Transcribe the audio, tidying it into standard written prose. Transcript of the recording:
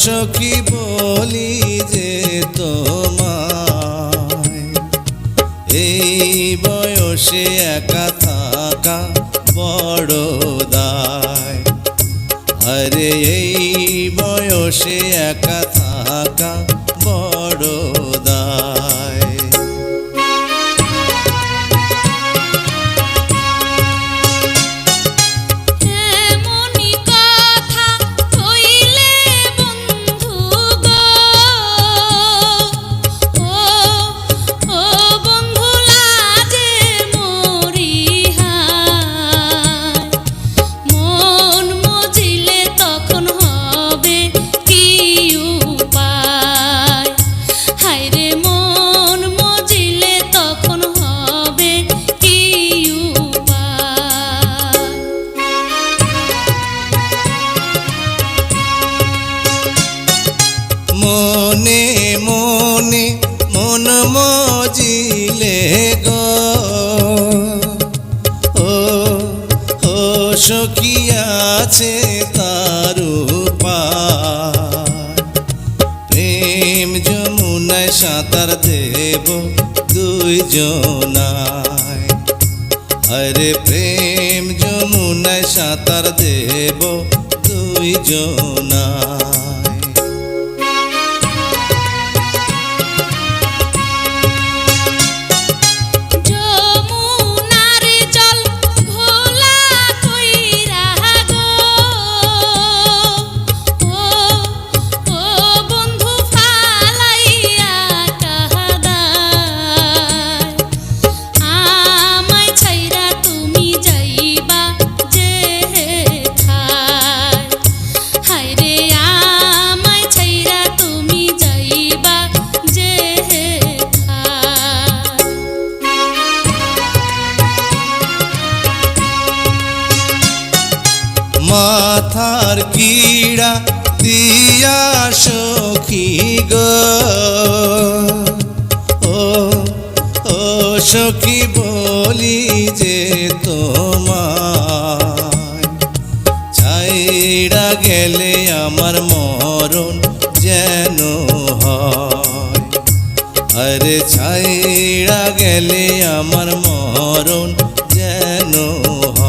সখী বলি যে তোমায়, এই বয়সে একা থাকা বড় দায়। আরে এই বয়সে একা থাকা বড় দায়। মনে মনে মন মজিলে গো, ও সখী আছে তার উপায়। প্রেম যমুনায় সাঁতার দেব দুইজনায়। আরে প্রেম যমুনায় সাঁতার দেব দুইজনায়। মাথার কিড়া দিয়া সখী গো, ও সখী বলি যে তোমায়, ছাইড়া গেলে আমার মরণ যেন হয়। আরে ছাইড়া গেলে আমার মরণ যেন হয়।